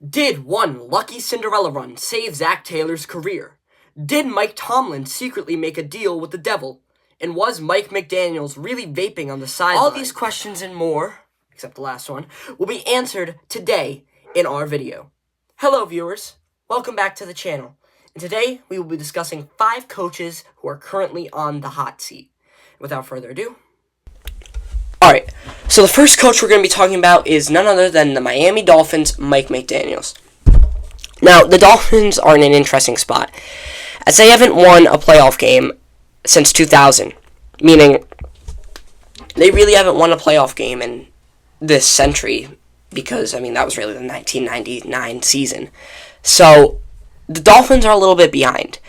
Did one lucky Cinderella run save Zach Taylor's career? Did Mike Tomlin secretly make a deal with the devil? And was Mike McDaniels really vaping on the sideline? All these questions and more, except the last one, will be answered today in our video. Hello viewers, welcome back to the channel. And today we will be discussing 5 coaches who are currently on the hot seat. Without further ado, alright, so the first coach we're going to be talking about is none other than the Miami Dolphins' Mike McDaniels. Now, the Dolphins are in an interesting spot, as they haven't won a playoff game since 2000, meaning they really haven't won a playoff game in this century, because, that was really the 1999 season. So, the Dolphins are a little bit behind.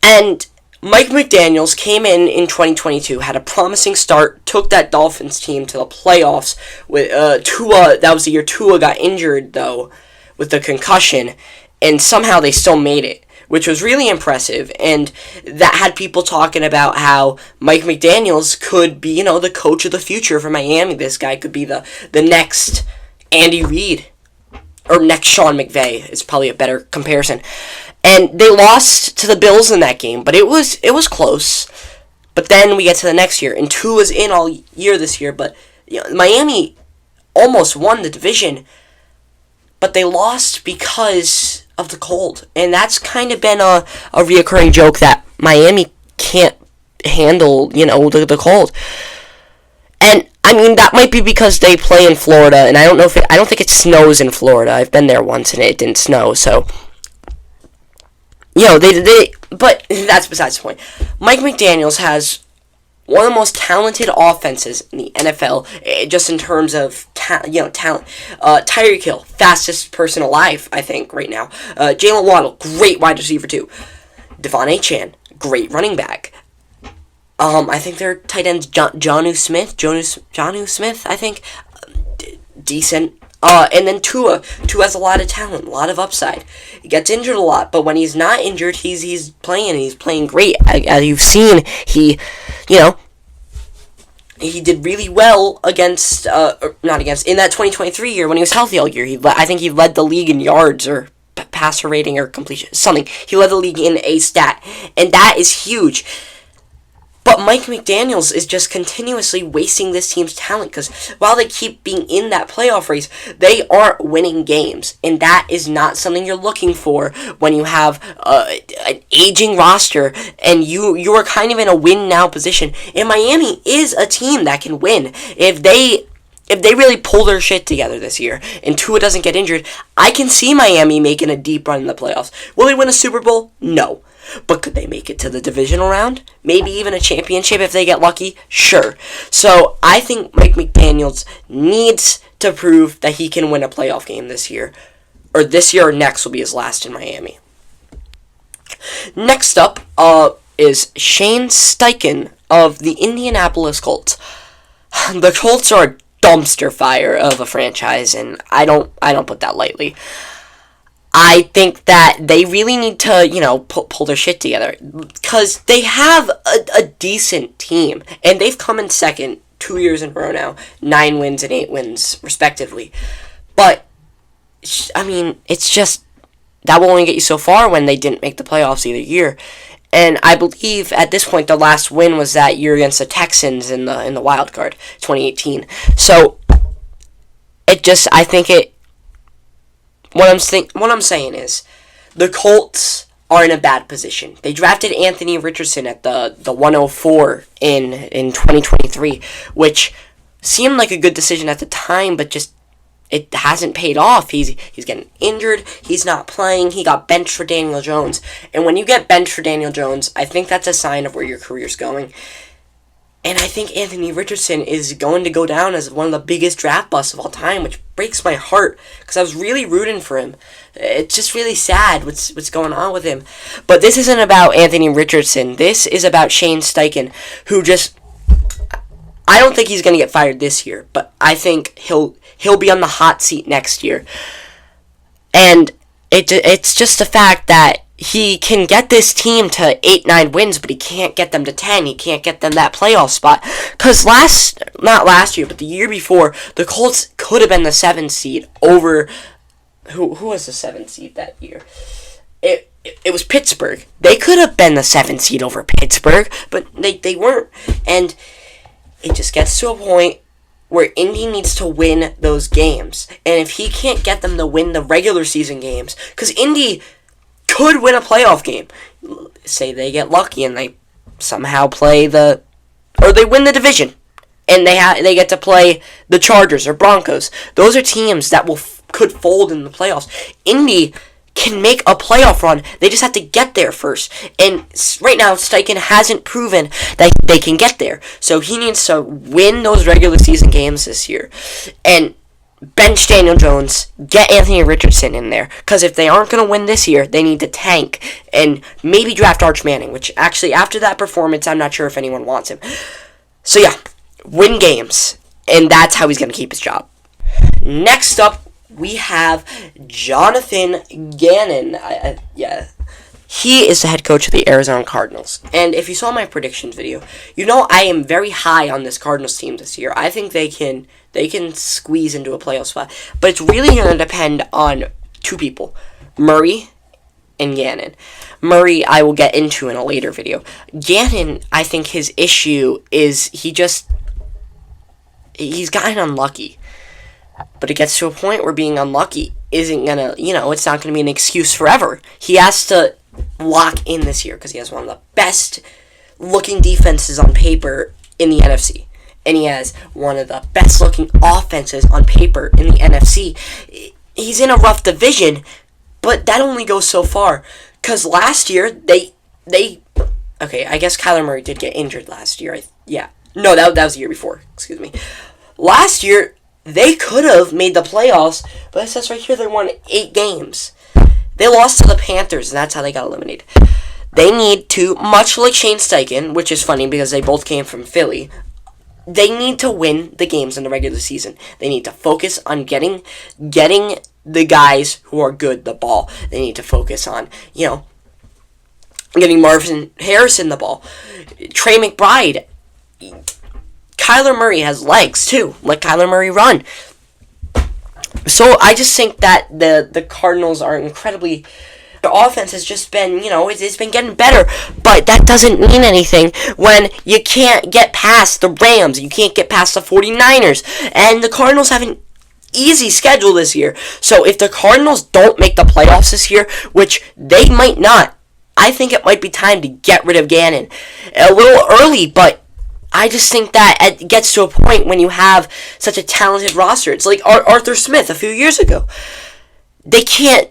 And Mike McDaniels came in 2022, had a promising start, took that Dolphins team to the playoffs with Tua. That was the year Tua got injured, though, with the concussion, and somehow they still made it, which was really impressive. And that had people talking about how Mike McDaniels could be, the coach of the future for Miami. This guy could be the next Andy Reid, or next Sean McVay is probably a better comparison. And they lost to the Bills in that game, but it was close. But then we get to the next year, and Tua's in all year this year, but Miami almost won the division, but they lost because of the cold. And that's kind of been a reoccurring joke, that Miami can't handle, the cold. And that might be because they play in Florida, and I don't think it snows in Florida. I've been there once and it didn't snow, so but that's besides the point. Mike McDaniels has one of the most talented offenses in the NFL, just in terms of talent. Tyreek Hill, fastest person alive, I think, right now. Jalen Waddle, great wide receiver too. Devon Achane, great running back. I think their tight end's Jonnu Smith, I think, decent. And then Tua has a lot of talent, a lot of upside. He gets injured a lot, but when he's not injured, he's playing great. As you've seen, he did really well in that 2023 year when he was healthy all year. I think he led the league in yards or passer rating or completion, something. He led the league in a stat, and that is huge. But Mike McDaniels is just continuously wasting this team's talent, because while they keep being in that playoff race, they aren't winning games. And that is not something you're looking for when you have an aging roster and you are kind of in a win-now position. And Miami is a team that can win. If they really pull their shit together this year and Tua doesn't get injured, I can see Miami making a deep run in the playoffs. Will they win a Super Bowl? No. But could they make it to the divisional round? Maybe even a championship if they get lucky? Sure. So I think Mike McDaniels needs to prove that he can win a playoff game this year. Or this year or next will be his last in Miami. Next up is Shane Steichen of the Indianapolis Colts. The Colts are a dumpster fire of a franchise, and I don't put that lightly. I think that they really need to, pull their shit together, because they have a decent team, and they've come in second 2 years in a row now, 9 wins and 8 wins, respectively. But, it's just, that will only get you so far when they didn't make the playoffs either year. And I believe at this point the last win was that year against the Texans in the wild card, 2018. So, What I'm saying is, the Colts are in a bad position. They drafted Anthony Richardson at the 104 in 2023, which seemed like a good decision at the time, but just it hasn't paid off. He's getting injured. He's not playing. He got benched for Daniel Jones. And when you get benched for Daniel Jones, I think that's a sign of where your career's going. And I think Anthony Richardson is going to go down as one of the biggest draft busts of all time, which breaks my heart, because I was really rooting for him. It's just really sad what's going on with him. But this isn't about Anthony Richardson. This is about Shane Steichen, who I don't think he's going to get fired this year, but I think he'll be on the hot seat next year. And it's just the fact that he can get this team to 8-9 wins, but he can't get them to 10. He can't get them that playoff spot. Because not last year, but the year before, the Colts could have been the 7th seed over who was the 7th seed that year? It was Pittsburgh. They could have been the 7th seed over Pittsburgh, but they weren't. And it just gets to a point where Indy needs to win those games. And if he can't get them to win the regular season games, because Indy could win a playoff game. Say they get lucky and they somehow play or they win the division, and they get to play the Chargers or Broncos. Those are teams that could fold in the playoffs. Indy can make a playoff run. They just have to get there first. And right now, Steichen hasn't proven that they can get there. So he needs to win those regular season games this year. And bench Daniel Jones, get Anthony Richardson in there. Because if they aren't going to win this year, they need to tank and maybe draft Arch Manning, which actually, after that performance, I'm not sure if anyone wants him. So yeah, win games. And that's how he's going to keep his job. Next up, we have Jonathan Gannon. He is the head coach of the Arizona Cardinals. And if you saw my predictions video, you know I am very high on this Cardinals team this year. I think they can squeeze into a playoff spot. But it's really going to depend on two people, Murray and Gannon. Murray I will get into in a later video. Gannon, I think his issue is he's gotten unlucky. But it gets to a point where being unlucky isn't going to, it's not going to be an excuse forever. He has to lock in this year because he has one of the best looking defenses on paper in the NFC. And he has one of the best looking offenses on paper in the NFC. He's in a rough division, but that only goes so far. Because last year, okay, I guess Kyler Murray did get injured last year. No, that was the year before. Excuse me. Last year, they could have made the playoffs, but it says right here they won 8 games. They lost to the Panthers, and that's how they got eliminated. They need to, much like Shane Steichen, which is funny because they both came from Philly, they need to win the games in the regular season. They need to focus on getting the guys who are good the ball. They need to focus on, getting Marvin Harrison the ball. Trey McBride. Kyler Murray has legs, too. Let Kyler Murray run. So, I just think that the Cardinals are incredibly... Their offense has just been, it's been getting better. But that doesn't mean anything when you can't get past the Rams. You can't get past the 49ers. And the Cardinals have an easy schedule this year. So, if the Cardinals don't make the playoffs this year, which they might not, I think it might be time to get rid of Gannon. A little early, but... I just think that it gets to a point when you have such a talented roster. It's like Arthur Smith a few years ago. They can't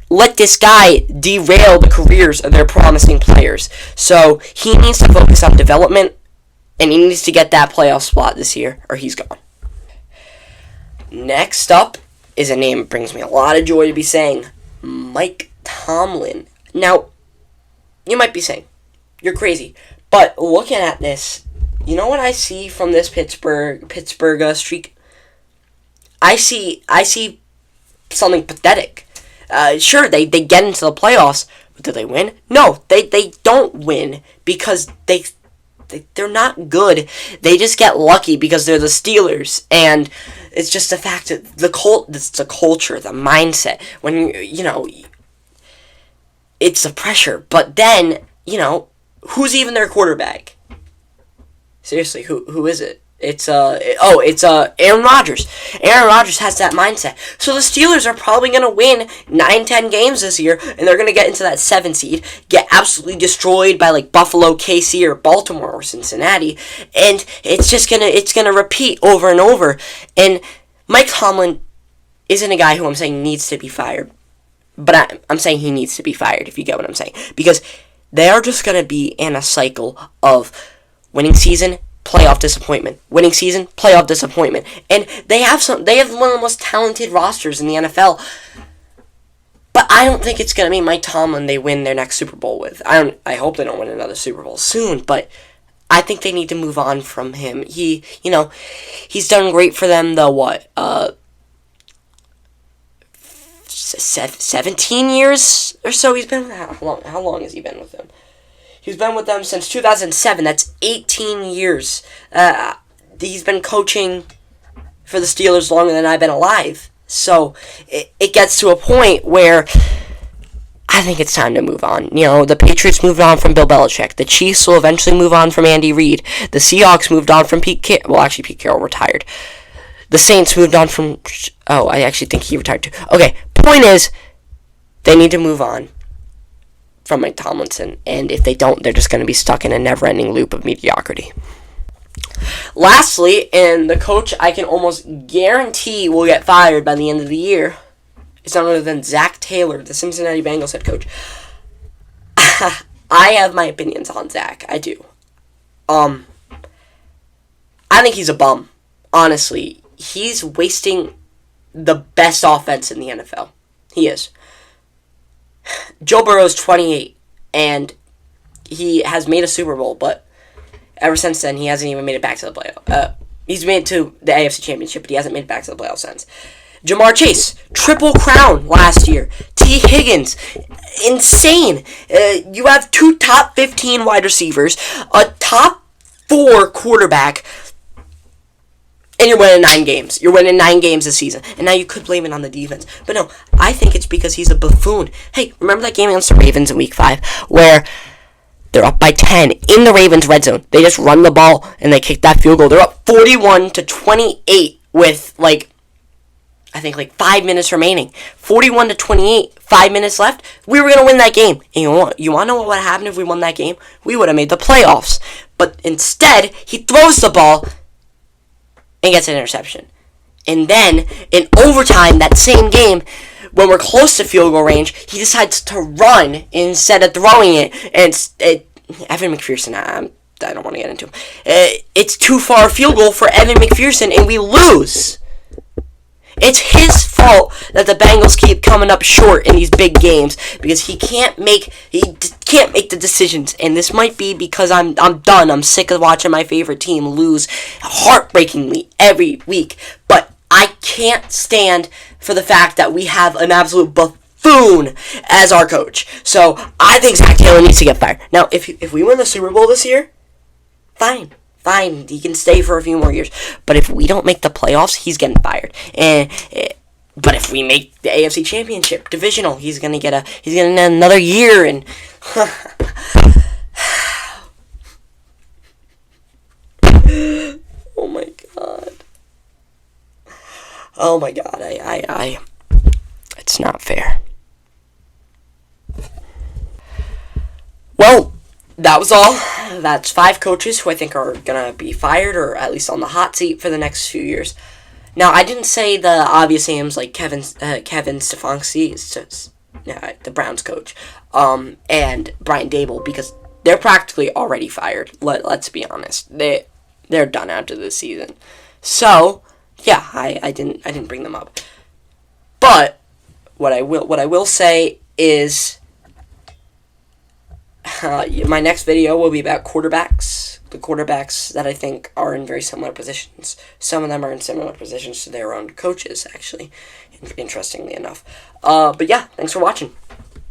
let this guy derail the careers of their promising players. So he needs to focus on development, and he needs to get that playoff spot this year, or he's gone. Next up is a name that brings me a lot of joy to be saying, Mike Tomlin. Now, you might be saying, you're crazy. But looking at this, you know what I see from this Pittsburgh streak? I see something pathetic. Sure, they get into the playoffs, but do they win? No, they don't win because they're not good. They just get lucky because they're the Steelers, and it's just the fact that it's the culture, the mindset. When it's the pressure, but then who's even their quarterback? Seriously, who is it? It's Aaron Rodgers. Aaron Rodgers has that mindset. So the Steelers are probably going to win 9-10 games this year, and they're going to get into that 7 seed, get absolutely destroyed by like Buffalo, KC, or Baltimore, or Cincinnati, and it's going to repeat over and over. And Mike Tomlin isn't a guy who I'm saying needs to be fired, but I'm saying he needs to be fired, if you get what I'm saying, because they are just going to be in a cycle of winning season, playoff disappointment. Winning season, playoff disappointment. And they have one of the most talented rosters in the NFL. But I don't think it's going to be Mike Tomlin they win their next Super Bowl with. I hope they don't win another Super Bowl soon, but I think they need to move on from him. He's done great for them, 17 years or so he's been with them. How long has he been with them? He's been with them since 2007. That's 18 years. He's been coaching for the Steelers longer than I've been alive. So it gets to a point where I think it's time to move on. You know, the Patriots moved on from Bill Belichick. The Chiefs will eventually move on from Andy Reid. The Seahawks moved on from Pete Carroll. Well, actually, Pete Carroll retired. The Saints moved on from... Oh, I actually think he retired too. Okay, point is, they need to move on from Mike Tomlinson. And if they don't, they're just going to be stuck in a never-ending loop of mediocrity. Lastly, and the coach I can almost guarantee will get fired by the end of the year, is none other than Zac Taylor, the Cincinnati Bengals head coach. I have my opinions on Zac. I do. I think he's a bum. Honestly, he's wasting the best offense in the NFL. He is. Joe Burrow's 28, and he has made a Super Bowl, but ever since then, he hasn't even made it back to the playoffs. He's made it to the AFC Championship, but he hasn't made it back to the playoffs since. Jamar Chase, triple crown last year. T. Higgins, insane. You have 2 top 15 wide receivers, a top 4 quarterback, and you're winning 9 games. You're winning 9 games this season. And now you could blame it on the defense. But no, I think it's because he's a buffoon. Hey, remember that game against the Ravens in Week 5 where they're up by 10 in the Ravens red zone. They just run the ball and they kick that field goal. They're up 41-28 with I think 5 minutes remaining. 41-28, 5 minutes left. We were going to win that game. And you want to know what would have happened if we won that game? We would have made the playoffs. But instead, he throws the ball and gets an interception. And then, in overtime, that same game, when we're close to field goal range, he decides to run instead of throwing it. And Evan McPherson, I don't want to get into him. It's too far a field goal for Evan McPherson, and we lose. It's his fault that the Bengals keep coming up short in these big games because he can't make the decisions. And this might be because I'm done. I'm sick of watching my favorite team lose heartbreakingly every week. But I can't stand for the fact that we have an absolute buffoon as our coach. So I think Zac Taylor needs to get fired. Now, if we win the Super Bowl this year, fine. Fine, he can stay for a few more years. But if we don't make the playoffs, he's getting fired. But if we make the AFC Championship divisional, he's gonna get another year. And oh my god, it's not fair. Well, that was all. That's 5 coaches who I think are going to be fired or at least on the hot seat for the next few years. Now, I didn't say the obvious names like Kevin Stefanski, the Browns coach, and Brian Daboll because they're practically already fired. Let's be honest. They're done after this season. So, yeah, I didn't bring them up. But what I will say is my next video will be about quarterbacks. The quarterbacks that I think are in very similar positions. Some of them are in similar positions to their own coaches, actually, interestingly enough. But yeah, thanks for watching.